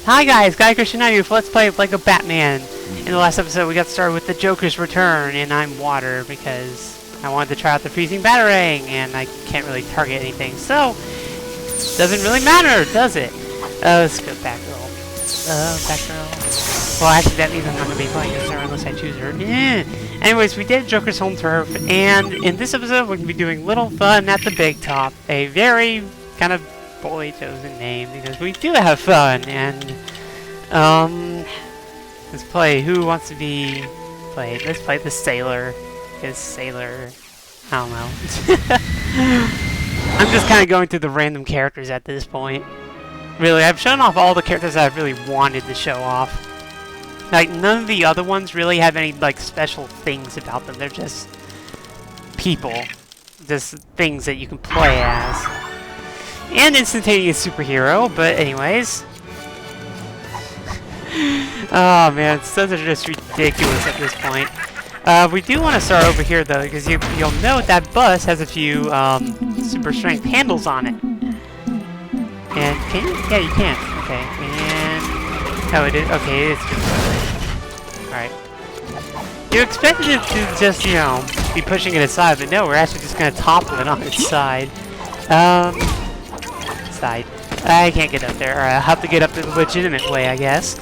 Hi guys, Guy Christian here. Let's play Lego Batman. In the last episode we got started with the Joker's return, and I'm water because I wanted to try out the freezing batarang, and I can't really target anything, so doesn't really matter, does it? Let's go Batgirl. Batgirl. Well, actually that means I'm not going to be playing as her unless I choose her. Anyways, we did Joker's home turf, and in this episode we're going to be doing Little Fun at the Big Top, a very kind of poorly chosen name because we do have fun. And let's play who wants to be played. Let's play the Sailor, because Sailor, I don't know. I'm just kind of going through the random characters at this point. Really, I've shown off all the characters that I really wanted to show off. Like, none of the other ones really have any, like, special things about them. They're just people. Just things that you can play as. And instantaneous superhero, but anyways. Oh man, stuff are just ridiculous at this point. We do want to start over here though, because you'll note that bus has a few super strength handles on it. And can you? Yeah, you can. Okay, and oh, it is. Okay, it is just alright. You expected it to just, you know, be pushing it aside, but no, we're actually just gonna topple it on its side. I can't get up there, or I'll have to get up the legitimate way, I guess.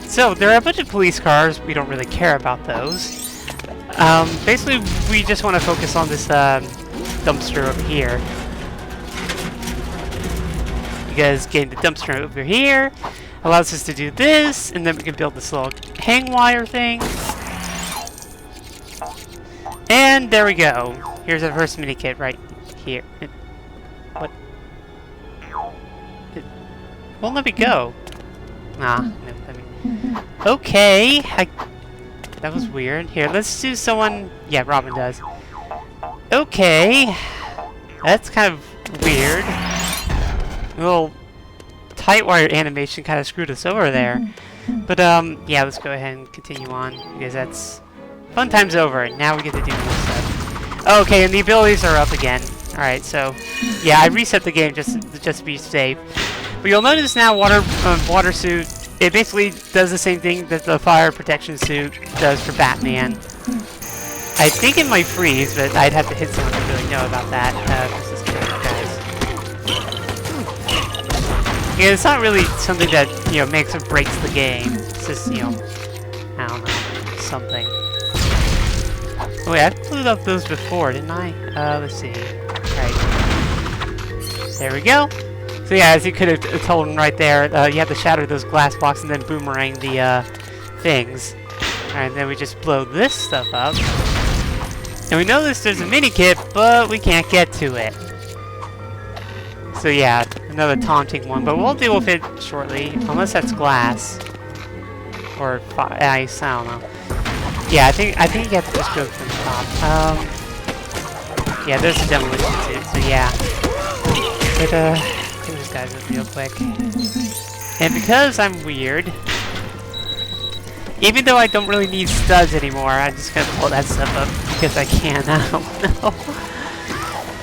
So, there are a bunch of police cars. We don't really care about those. Basically, we just want to focus on this dumpster over here. Because getting the dumpster over here allows us to do this, and then we can build this little hang wire thing. And there we go. Here's our first mini kit right here. What? It won't let me go. Ah, no, let me. Okay, that was weird. Here, let's do someone. Yeah, Robin does. Okay, that's kind of weird. A little tight wire animation kind of screwed us over there. But yeah, let's go ahead and continue on because that's fun time's over. Now we get to do more stuff. Okay, and the abilities are up again. All right, so yeah, I reset the game just to be safe. But you'll notice now water suit. It basically does the same thing that the fire protection suit does for Batman. I think it might freeze, but I'd have to hit someone to really know about that. Yeah, it's not really something that, you know, makes or breaks the game. It's just, you know, I don't know, something. Oh, wait, I blew up those before, didn't I? Let's see. Alright. There we go. So yeah, as you could have told right there, you have to shatter those glass blocks and then boomerang the things. Alright, then we just blow this stuff up. And we notice there's a mini kit, but we can't get to it. So yeah, another taunting one, but we'll deal with it shortly, unless that's glass or ice. I don't know. Yeah, I think you have to just go from the top. Yeah, there's a demolition suit, so yeah. But get these guys up real quick. And because I'm weird, even though I don't really need studs anymore, I'm just gonna pull that stuff up because I can. I don't know.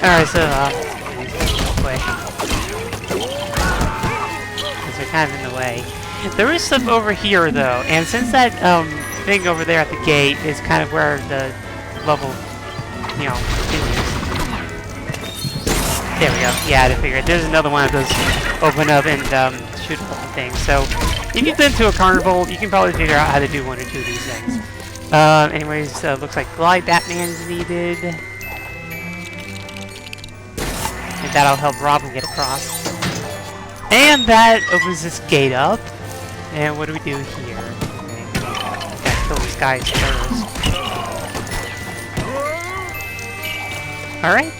Alright, so real quick. Because they're kind of in the way. There is stuff over here though, and since that thing over there at the gate is kind of where the level, you know, continues. There we go. Yeah, I figured. There's another one of those open up and shoot a couple things. So, if you've been to a carnival, you can probably figure out how to do one or two of these things. Anyways, looks like Glide Batman is needed. And that'll help Robin get across. And that opens this gate up. And what do we do here? Okay, gotta kill these guys first. Alright.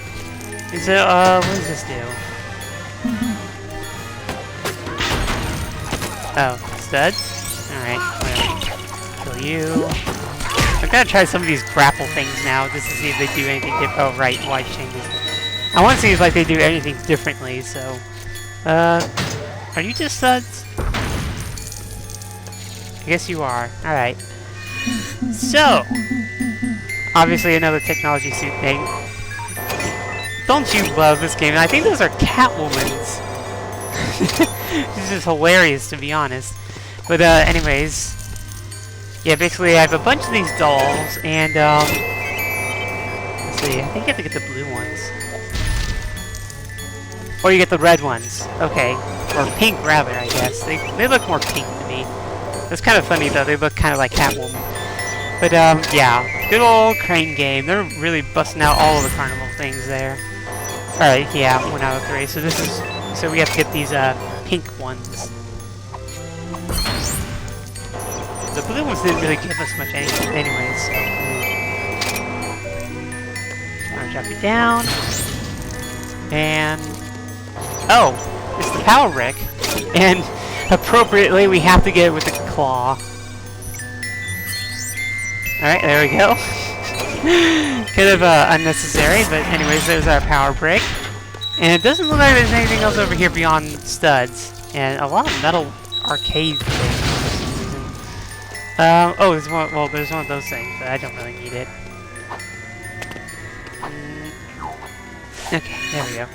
So, what does this do? Oh, studs? Alright, whatever. Kill you. I'm gonna try some of these grapple things now, just to see if they do anything different. Oh, right, life changes. I want to see if like they do anything differently, so... are you just studs? I guess you are. Alright. So... obviously another technology suit thing. Don't you love this game? And I think those are Catwoman's. This is hilarious, to be honest. But anyways, yeah, basically I have a bunch of these dolls, and let's see, I think you have to get the blue ones. Or you get the red ones. Okay. Or pink, rather, I guess. They look more pink to me. It's kind of funny, though. They look kind of like Catwoman. But, yeah. Good old crane game. They're really busting out all of the carnival things there. Alright, yeah, 1 out of 3. So this is... So we have to get these, pink ones. The blue ones didn't really give us much anyways, so... I'm gonna drop you down. And... Oh! It's the power brick. And, appropriately, we have to get it with the claw. Alright, there we go. Kind of unnecessary, but anyways, there's our power brick. And it doesn't look like there's anything else over here beyond studs. And a lot of metal arcade things for some reason. Oh, there's one, well, there's one of those things, but I don't really need it. Okay, there we go.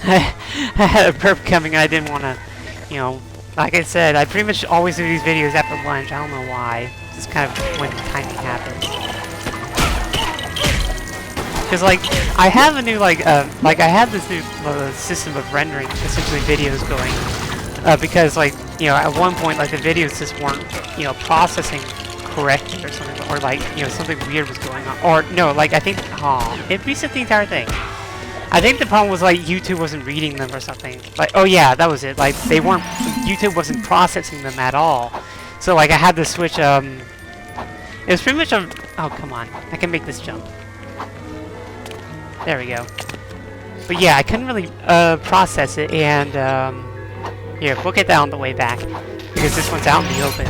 I had a burp coming and I didn't want to, you know, like I said, I pretty much always do these videos after lunch. I don't know why. It's kind of when the timing happens. Because, like, I have a new, like I have this new system of rendering, essentially, videos going. Because, like, you know, at one point, like, the videos just weren't, you know, processing correctly or something. Or, like, you know, something weird was going on. Or, no, like, I think, it reset the entire thing. I think the problem was, like, YouTube wasn't reading them or something. Like, oh yeah, that was it. Like, they weren't, YouTube wasn't processing them at all. So, like, I had to switch, it was pretty much a, oh, come on. I can make this jump. There we go. But yeah, I couldn't really, process it, and, here, we'll get that on the way back. Because this one's out in the open.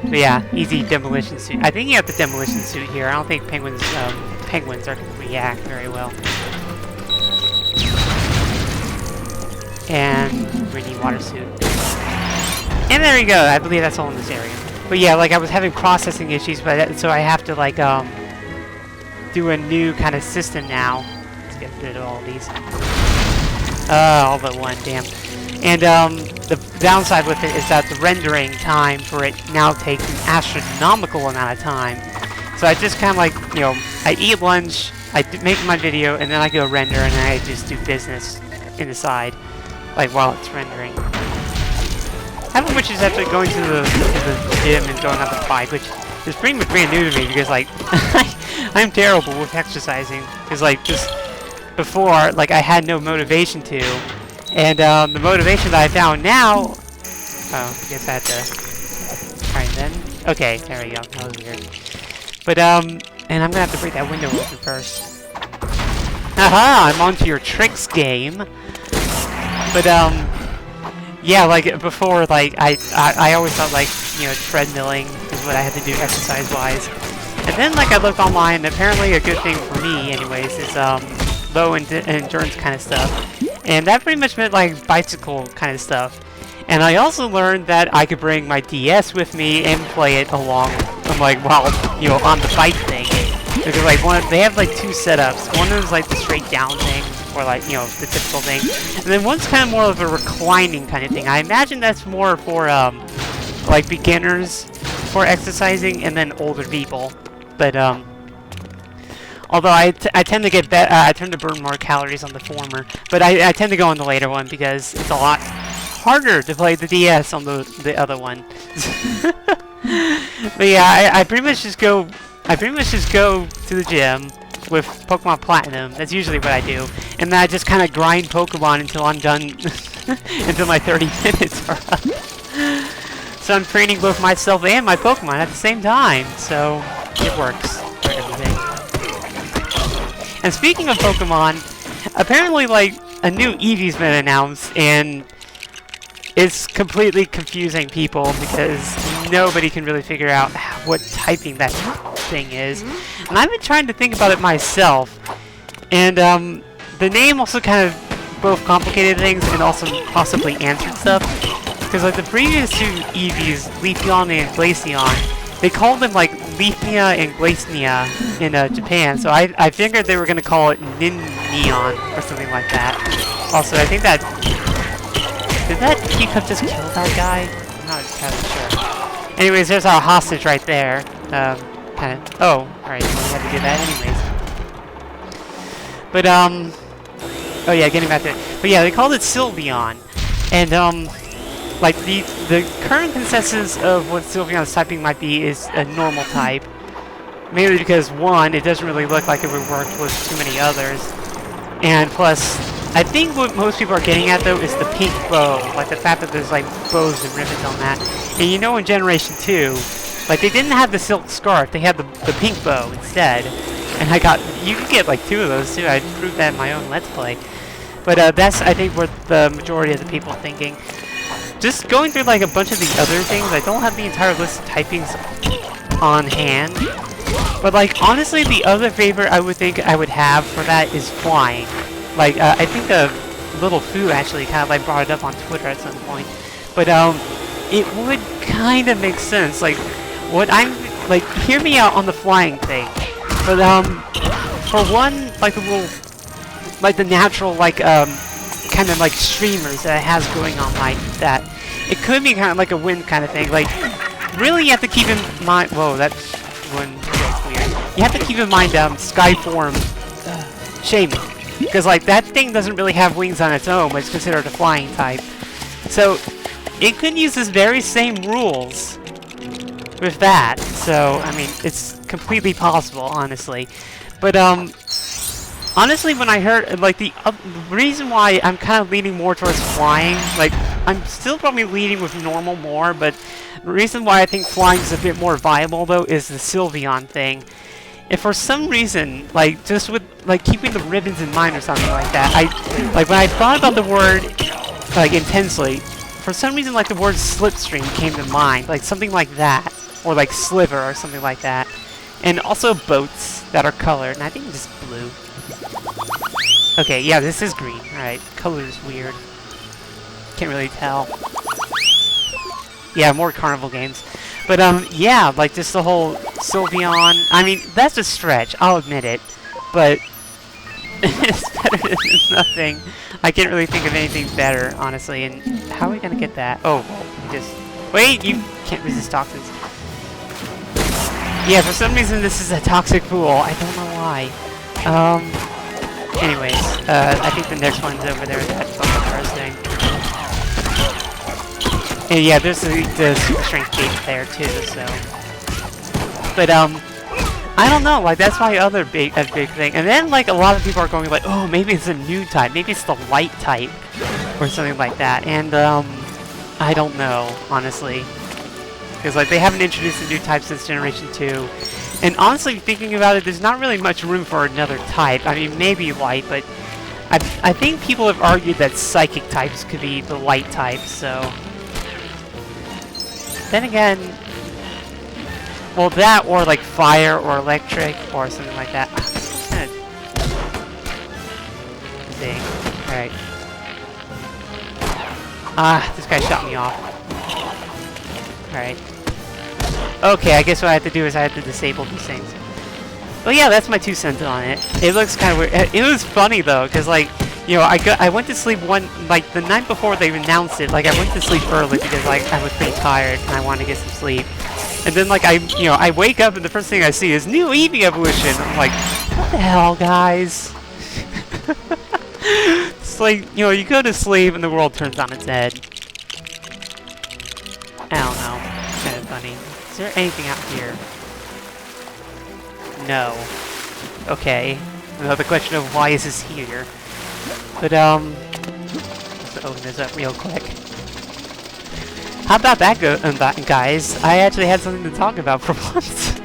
But yeah, easy demolition suit. I think you have the demolition suit here. I don't think penguins are going to react very well. And green water suit. And there you go. I believe that's all in this area. But yeah, like I was having processing issues, but so I have to like do a new kind of system now. Let's get rid of all these. All but one. Damn. And the downside with it is that the rendering time for it now takes an astronomical amount of time. So I just kind of like, you know, I eat lunch, I make my video, and then I go render, and then I just do business in the side, like while it's rendering. Having which is after going to the gym and going out to bike, which is pretty much brand new to me because like I'm terrible with exercising. Because like just before, like I had no motivation to, and the motivation that I found now. Oh, I guess I had to. Alright then. Okay, there we go. That was weird. But, and I'm gonna have to break that window open first. Aha! I'm onto your tricks game. But, yeah, like, before, like, I always thought, like, you know, treadmilling is what I had to do exercise-wise. And then, like, I looked online, and apparently a good thing for me, anyways, is, low endurance kind of stuff. And that pretty much meant, like, bicycle kind of stuff. And I also learned that I could bring my DS with me and play it along, like, while, you know, on the bike thing. Because, like, they have, like, two setups. One is, like, the straight down thing, or, like, you know, the typical thing. And then one's kind of more of a reclining kind of thing. I imagine that's more for, like, beginners for exercising and then older people. But, although I tend to get I tend to burn more calories on the former. But I tend to go on the later one because it's a lot harder to play the DS on the other one. But yeah, I pretty much just go to the gym with Pokemon Platinum. That's usually what I do, and then I just kind of grind Pokemon until I'm done, until my 30 minutes are up. So I'm training both myself and my Pokemon at the same time, so it works for everything. And speaking of Pokemon, apparently like a new Eevee's been announced, and it's completely confusing people because nobody can really figure out what typing that thing is. And I've been trying to think about it myself. And the name also kind of both complicated things and also possibly answered stuff. Because like the previous two Eevees, Leafeon and Glaceon, they called them like Leafnia and Glacenia in Japan. So I figured they were going to call it Ninneon or something like that. Also, I think that did that teacup just kill that guy? I'm not entirely sure. Anyways, there's our hostage right there. Kind of. Oh, alright, well, we had to do that anyways. But, oh yeah, getting back to it. But yeah, they called it Sylveon. And, like, the current consensus of what Sylveon's typing might be is a normal type. Mainly because, one, it doesn't really look like it would work with too many others. And plus, I think what most people are getting at, though, is the pink bow. Like, the fact that there's, like, bows and ribbons on that. And you know in Generation 2, like, they didn't have the silk scarf, they had the pink bow instead. And you could get, like, 2 of those, too. I proved that in my own Let's Play. But, that's, I think, what the majority of the people are thinking. Just going through, like, a bunch of the other things, I don't have the entire list of typings on hand. But, like, honestly, the other favorite I would think I would have for that is flying. Like, I think Little Foo actually kind of, like, brought it up on Twitter at some point. But, it would kind of make sense. Like, what I'm, like, hear me out on the flying thing. But, for one, like, the little, like, the natural, like, kind of, like, streamers that it has going on like that, it could be kind of like a wind kind of thing. Like, really you have to keep in mind, whoa, that one feels weird. You have to keep in mind, Skyform Shaman. Because, like, that thing doesn't really have wings on its own, but it's considered a flying type. So, it could use this very same rules with that. So, I mean, it's completely possible, honestly. But, honestly, when I heard, like, the reason why I'm kind of leaning more towards flying, like, I'm still probably leaning with normal more, but the reason why I think flying is a bit more viable, though, is the Sylveon thing. If for some reason, like, just with, like, keeping the ribbons in mind or something like that, like, when I thought about the word, like, intensely, for some reason, like, the word slipstream came to mind, like, something like that, or, like, sliver or something like that. And also boats that are colored, and I think just blue. Okay, yeah, this is green. Alright, color is weird. Can't really tell. Yeah, more Carnival games. But, yeah, like, just the whole Sylveon. I mean, that's a stretch, I'll admit it. But, it's better than nothing. I can't really think of anything better, honestly. And how are we gonna get that? Oh, just... Wait, you can't resist toxins. Yeah, for some reason this is a toxic pool. I don't know why. Anyways, I think the next one's over there, that fucking first thing. And yeah, there's the super strength gate there too, so. But, I don't know, like, that's my other big thing. And then, like, a lot of people are going like, oh, maybe it's a new type, maybe it's the light type, or something like that. And, I don't know, honestly. Because, like, they haven't introduced a new type since Generation 2. And honestly, thinking about it, there's not really much room for another type. I mean, maybe light, but I think people have argued that psychic types could be the light type, so... Then again... Well, that, or like fire, or electric, or something like that. Dang. Alright. Ah, this guy shot me off. Alright. Okay, I guess what I have to do is I have to disable these things. Well, yeah, that's my 2 cents on it. It looks kind of weird. It was funny, though, because, like, you know, I went to sleep like, the night before they announced it, like, I went to sleep early because, like, I was pretty tired and I wanted to get some sleep. And then, like, I wake up and the first thing I see is new Eevee evolution. I'm like, what the hell, guys? It's like, you know, you go to sleep and the world turns on its head. I don't know. It's kind of funny. Is there anything out here? No. Okay. Another question of why is this here? But, let's open this up real quick. How about that, guys? I actually had something to talk about for once.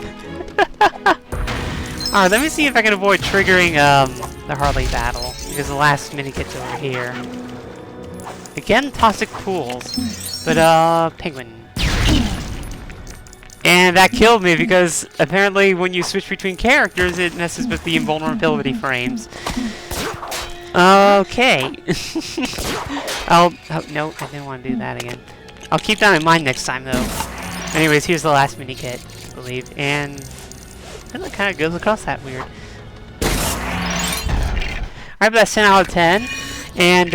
Alright, let me see if I can avoid triggering, the Harley battle. Because the last minikit's over here. Again, toxic pools. But, penguin. And that killed me because apparently when you switch between characters, it messes with the invulnerability frames. Okay. Oh, no, I didn't want to do that again. I'll keep that in mind next time, though. Anyways, here's the last minikit, I believe. And it kind of goes across that weird. Alright, but that's 10 out of 10. And,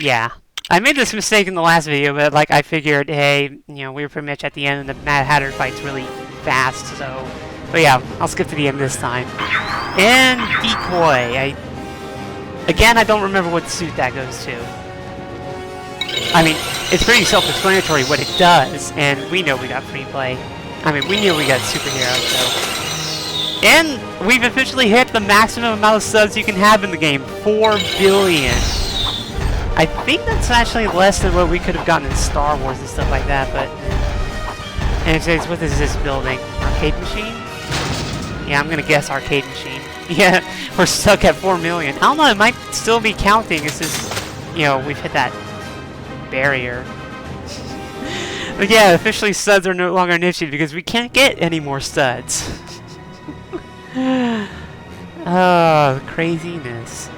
yeah. I made this mistake in the last video, but like I figured, hey, you know, we were pretty much at the end, and the Mad Hatter fight's really fast, so. But yeah, I'll skip to the end this time. And Decoy. Again, I don't remember what suit that goes to. I mean, it's pretty self-explanatory what it does, and we know we got free play. I mean, we knew we got superheroes, so. And we've officially hit the maximum amount of subs you can have in the game, 4 billion. I think that's actually less than what we could have gotten in Star Wars and stuff like that, but... Anyways, what is this building? Arcade machine? Yeah, I'm gonna guess arcade machine. Yeah, we're stuck at 4 million. I don't know, it might still be counting. It's just, you know, we've hit that barrier. But yeah, officially studs are no longer an issue because we can't get any more studs. Oh, craziness.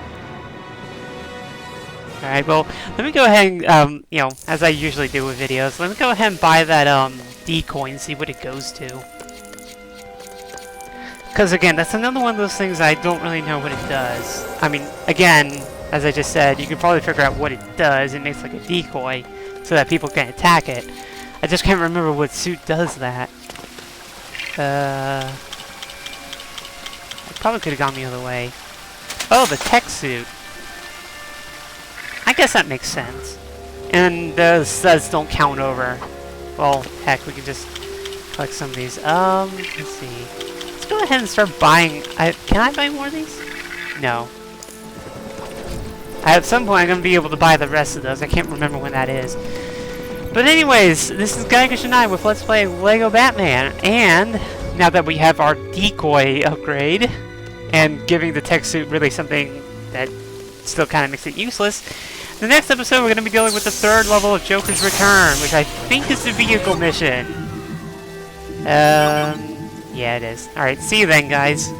Alright, well, let me go ahead and, you know, as I usually do with videos, let me go ahead and buy that, Decoy and see what it goes to. Because, again, that's another one of those things I don't really know what it does. I mean, again, as I just said, you can probably figure out what it does. It makes, like, a decoy so that people can attack it. I just can't remember what suit does that. I probably could have gone the other way. Oh, the tech suit. I guess that makes sense. And the studs don't count over. Well, heck, we can just collect some of these. Let's see. Let's go ahead and start buying. Can I buy more of these? No. At some point, I'm going to be able to buy the rest of those. I can't remember when that is. But anyways, this is Geigish and I with Let's Play Lego Batman. And now that we have our decoy upgrade, and giving the tech suit really something that still kind of makes it useless, the next episode we're going to be dealing with the 3rd level of Joker's Return, which I think is the vehicle mission. Yeah, it is. Alright, see you then, guys.